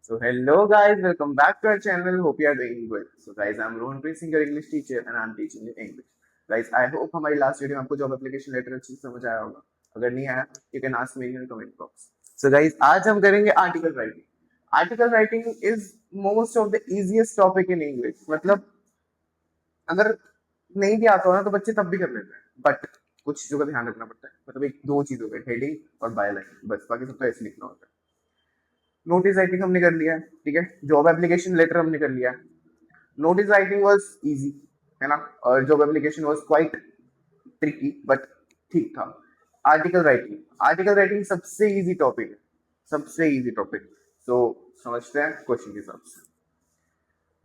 So hello guys, welcome back to our channel. Hope you are doing good. So guys, I'm Rohanpreet Singh, your English teacher, and I'm teaching you English. Guys, I hope हमारी last video में आपको job application letter अच्छी से समझ आया होगा. अगर नहीं आया, you can ask me in the comment box. So guys, आज हम करेंगे article writing. Article writing is most of the easiest topic in English. मतलब अगर नहीं भी आता हो ना तो बच्चे तब भी कर लेते हैं. बट कुछ चीजों का ध्यान रखना पड़ता है. मतलब एक दो चीजों का हेडिंग और बायलाइन. बस बाकी सब तो ऐसे लिखना होता है. नोटिस राइटिंग हमने कर लिया है. ठीक है. जॉब एप्लीकेशन लेटर हमने कर लिया है. नोटिस राइटिंग वाज इजी, है ना. और job application was quite tricky but ठीक था. आर्टिकल राइटिंग सबसे इजी टॉपिक है. सबसे इजी टॉपिक. सो समझते हैं क्वेश्चन के हिसाब से.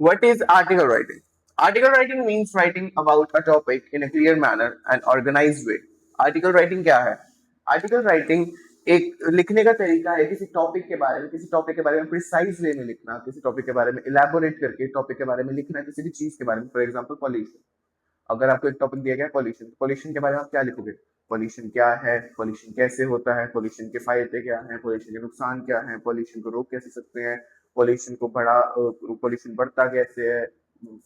What is article writing? Article writing means writing about a topic in a clear manner and organized way. Article writing क्या है? Article writing एक लिखने का तरीका है किसी टॉपिक के बारे में प्रिसाइज वे में लिखना, किसी टॉपिक के बारे में इलेबोरेट करके टॉपिक के बारे में लिखना, किसी भी चीज के बारे में. For example pollution. अगर आपको एक टॉपिक दिया गया है पॉल्यूशन, पॉल्यूशन के बारे में आप क्या लिखोगे? पॉल्यूशन क्या है, पॉल्यूशन कैसे होता है, पॉल्यूशन के फायदे क्या हैं, पॉल्यूशन के नुकसान क्या हैं, पॉल्यूशन को रोक कैसे सकते हैं, पॉल्यूशन बढ़ता कैसे है,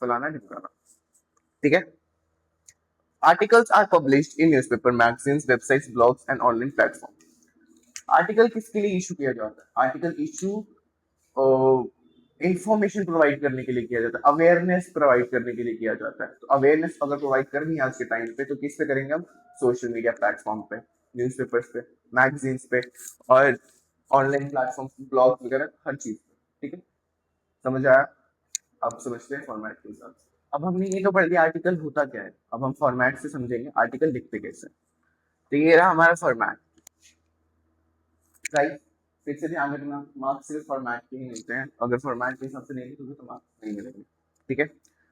फलाना ढिमकाना. ठीक है. Articles are published in newspaper, magazines, websites, blogs and online platform. Article किसके लिए इशू किया जाता है? आर्टिकल इशू इंफॉर्मेशन प्रोवाइड करने के लिए किया जाता है, अवेयरनेस प्रोवाइड करने के लिए किया जाता है. तो अवेयरनेस अगर प्रोवाइड करनी है आज के टाइम पे तो किस पे करेंगे हम? सोशल मीडिया प्लेटफॉर्म पे, न्यूज़पेपर्स पे, मैगजीन्स पे और ऑनलाइन प्लेटफॉर्म, ब्लॉग वगैरह, हर चीज पे. ठीक है. समझ आया? अब समझते हैं फॉर्मेट के हिसाब से. अब हमने ये तो पढ़ लिया आर्टिकल होता क्या है. अब हम फॉर्मेट से समझेंगे आर्टिकल लिखते कैसे. तो ये रहा हमारा फॉर्मेट. राइट. फिर से ध्यान रखना, मार्क्स सिर्फ फॉर्मेट के ही मिलते हैं. अगर फॉर्मेट के हिसाब से नहीं लिखोगे तो मार्क्स नहीं मिलेंगे. ठीक है.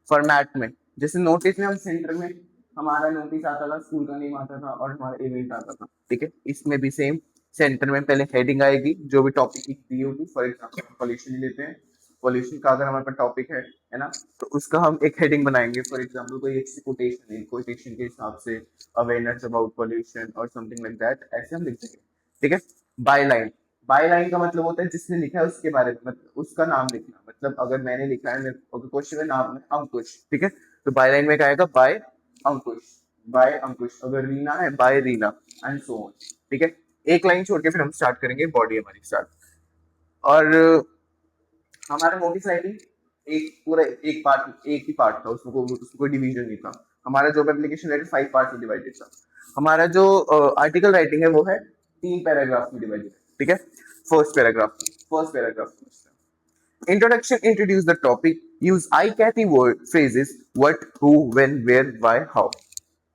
फॉर्मेट में जैसे नोटिस में हम सेंटर में हमारा नोटिस आता था, स्कूल का नेम आता था और हमारा इवेंट आता था. ठीक है. इसमें भी सेम. सेंटर में पहले हेडिंग आएगी जो भी टॉपिक की दी होगी. फॉर एग्जाम्पल पॉल्यूशन लेते हैं. पॉल्यूशन का अगर हमारे पास टॉपिक है ना, तो उसका हम एक हेडिंग बनाएंगे. फॉर एग्जाम्पल कोई एक कोटेशन है, कोटेशन के हिसाब से अवेयरनेस अबाउट पॉल्यूशन और समथिंग लाइक दैट, ऐसे हम लिख देंगे. ठीक है. By line. बाय लाइन का मतलब होता है जिसने लिखा है उसके बारे में, मतलब उसका नाम लिखना. मतलब अगर मैंने लिखा है, क्वेश्चन में नाम है अंकुश. ठीक है. तो बाय लाइन में क्या आएगा? बाय अंकुश. बाय अंकुश. अगर रीना है, by Reena and so on. ठीक है. एक लाइन छोड़ के फिर हम स्टार्ट करेंगे बॉडी हमारी स्टार्ट. और हमारा नोटिस राइटिंग एक ही पार्ट था. उसमें कोई डिवीजन नहीं था. हमारा जॉब एप्लीकेशन लेटर 5 पार्ट में डिवाइडेड था. हमारा जो आर्टिकल राइटिंग है वो है 3 पैराग्राफ में डिवाइडेड. ठीक है. First paragraph introduction. Introduce the topic. Use eye catchy word phrases. What, who, when, where, why, how.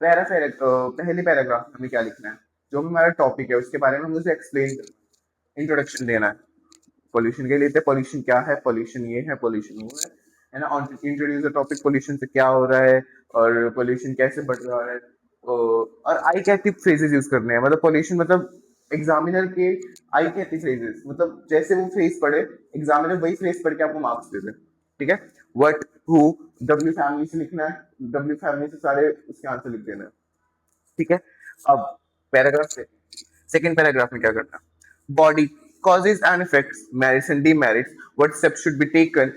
पहले पैराग्राफ में हमें क्या लिखना है? जो भी हमारा टॉपिक है उसके बारे में मुझे एक्सप्लेन करना है, इंट्रोडक्शन देना है. पॉल्यूशन के लिए पॉल्यूशन क्या है, पॉल्यूशन ये है, पॉल्यूशन वो है ना. Introduce the topic. पॉल्यूशन से क्या हो रहा है और पॉल्यूशन कैसे बढ़ रहा है. और आई कैटिव फ्रेजेस यूज करने हैं. मतलब पॉल्यूशन मतलब एग्जामिनर के आई कैटिव फ्रेजेस, मतलब जैसे वो फ्रेज पढ़े एग्जामिनर वही फ्रेज पढ़ के आपको मार्क्स दे दे. ठीक है. व्हाट, हु, डब्ल्यू फैमिली से लिखना है. डब्ल्यू फैमिली से सारे उसके आंसर लिख देना है. ठीक है. अब पैराग्राफ से सेकेंड पैराग्राफ में क्या करना? Body. Causes and effects, merits and demerits, what steps should be taken,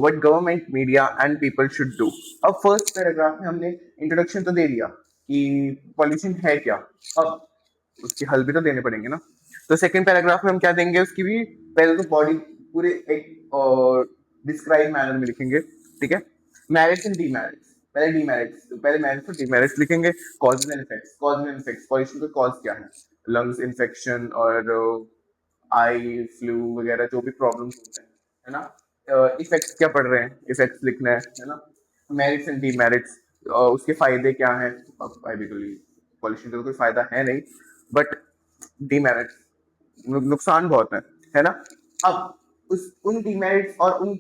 what government, media and people should do. अब फर्स्ट पैराग्राफ में हमने इंट्रोडक्शन तो दे दिया कि पॉल्यूशन है क्या. अब उसके हल भी तो देने पड़ेंगे ना. तो सेकंड पैराग्राफ में हम क्या देंगे उसकी भी? पहले तो बॉडी पूरे एक डिस्क्राइब मैनर में लिखेंगे. ठीक है. Merits and demerits. पहले मेरिट्स और डीमेरिट्स लिखेंगे. कॉजेज एंड इफेक्ट्स पॉल्यूशन का कॉज क्या है? लंग्स इन्फेक्शन और आई फ्लू वगैरह जो भी प्रॉब्लम्स होते हैं, है ना. इफेक्ट्स क्या पड़ रहे हैं, इफेक्ट्स लिखना है ना. Merits and demerits. उसके फायदे क्या हैं. पॉल्यूशन का तो कोई फायदा है नहीं, बट डीमेरिट्स नुकसान बहुत है ना. अब उन डीमेरिट्स और उन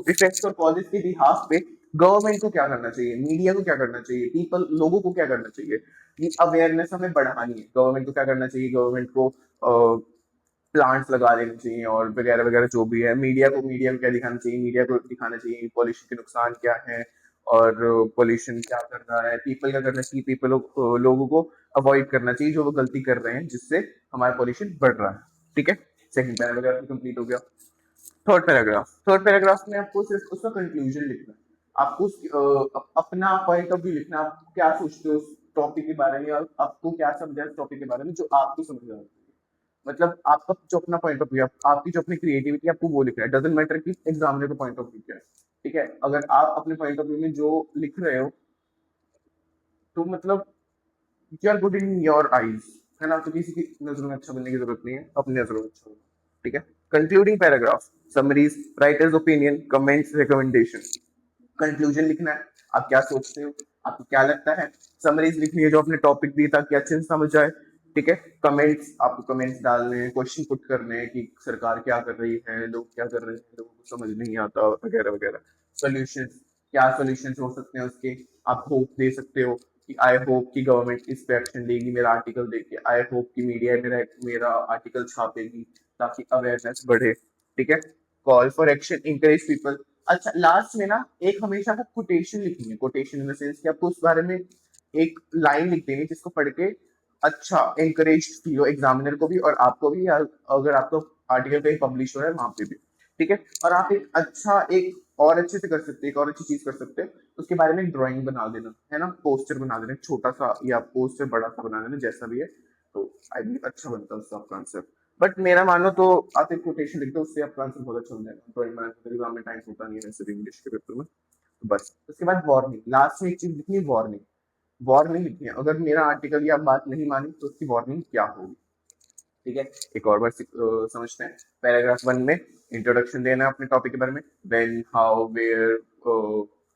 इफेक्ट्स और कॉजेज के बिहाफ पे गवर्नमेंट को क्या करना चाहिए, मीडिया को क्या करना चाहिए, लोगों को क्या करना चाहिए. ये अवेयरनेस हमें बढ़ानी है. गवर्नमेंट को क्या करना चाहिए? गवर्नमेंट को प्लांट्स लगा देने चाहिए और वगैरह वगैरह जो भी है. मीडिया को क्या दिखाना चाहिए? मीडिया को दिखाना चाहिए पॉल्यूशन के नुकसान क्या है और पॉल्यूशन क्या कर रहा है. पीपल क्या करना चाहिए? लोगों को अवॉइड करना चाहिए जो वो गलती कर रहे हैं जिससे हमारा पॉल्यूशन बढ़ रहा है. ठीक है. सेकंड पैराग्राफ कंप्लीट हो गया। थर्ड पैराग्राफ में आपको सिर्फ उसका कंक्लूजन लिखना है। आपको अपना पॉइंट ऑफ व्यू लिखना, आप क्या सोचते हो उस टॉपिक के बारे में और आपको क्या समझा उस टॉपिक के बारे में जो आपको समझ आ रहा है। मतलब आपका जो अपना पॉइंट ऑफ व्यू, आपकी जो अपनी क्रिएटिविटी, आपको वो लिखना है। डजेंट मैटर कि एग्जामिनर का पॉइंट ऑफ व्यू क्या है, ठीक है। अगर आप अपने पॉइंट ऑफ व्यू में जो लिख रहे हो तो मतलब you are good in your eyes, है ना। तो किसी की नजरों में अच्छा बनने की जरूरत नहीं है, अपनी नजरों में अच्छा हो, ठीक है। Concluding paragraph, summaries, writers opinion, comments, recommendation. Conclusion लिखना है, आप क्या सोचते हो, आपको क्या लगता है। समरीज लिखनी है जो आपने टॉपिक दिया ताकि अच्छे से समझ आए, ठीक है। कमेंट्स, आपको कमेंट्स डालने हैं, क्वेश्चन पुट करने हैं कि सरकार क्या कर रही है, लोग क्या कर रहे हैं, लोगों को समझ नहीं आता, वगैरह वगैरह। सोल्यूशन, क्या सोल्यूशन हो सकते हैं उसके, आप होप दे सकते हो कि आई होप कि गवर्नमेंट इस पे एक्शन लेगी मेरा आर्टिकल देख के, आई होप कि मीडिया मेरा मेरा आर्टिकल छापेगी ताकि अवेयरनेस बढ़े, ठीक है। Call for action, encourage people. अच्छा, लास्ट में ना एक हमेशा आपको कोटेशन लिखनी है। कोटेशन इन द सेंस कि आपको उस बारे में एक लाइन लिख देनी है जिसको पढ़ के अच्छा इंकरेज फील हो, एग्जामिनर को भी और आपको भी, या अगर आपको आर्टिकल कहीं पब्लिश हो रहा है वहां पे भी, ठीक है। और आप एक अच्छा, एक और अच्छे से कर सकते हैं, एक और अच्छी चीज कर सकते हैं, उसके बारे में एक ड्राइंग बना देना, है ना, पोस्टर बना देना, छोटा सा या पोस्टर बड़ा सा बना देना, जैसा भी है। तो आई बिलीव अच्छा बनता है उसका आपका आंसर। बट मेरा मानो तो आप एक कोटेशन लिख दो, उससे आपका आंसर बहुत अच्छा बन जाएगा। ड्राइंग बनाने के एग्जाम में टाइम होता नहीं है वैसे भी इंग्लिश के पेपर में। तो बस उसके बाद वार्निंग, लास्ट में एक चीज लिखनी है, वार्निंग। वार्निंग लिखनी है, अगर मेरा आर्टिकल या बात नहीं मानी तो उसकी वार्निंग क्या होगी, ठीक है। एक और बार समझते हैं। पैराग्राफ 1 में इंट्रोडक्शन देना है अपने टॉपिक के बारे में, when, how, where,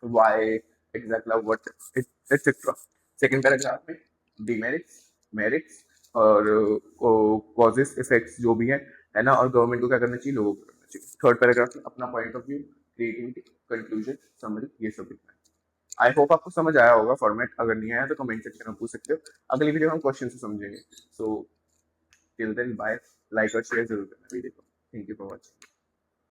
why, exactly, what, etcetera. Second paragraph में डिमेरिट्स, मेरिट्स और कॉजेस, इफेक्ट्स जो भी है ना, और गवर्नमेंट को क्या करना चाहिए, लोगों को करना चाहिए। थर्ड पैराग्राफ में अपना point of view, creativity, conclusion, summary, ये सब लिखना है। आई होप आपको समझ आया होगा फॉर्मेट। अगर नहीं आया तो कमेंट सेक्शन में पूछ सकते हो, अगली वीडियो में हम क्वेश्चन से समझेंगे। So till then bye, like और शेयर जरूर करना वीडियो को। Thank you for watching.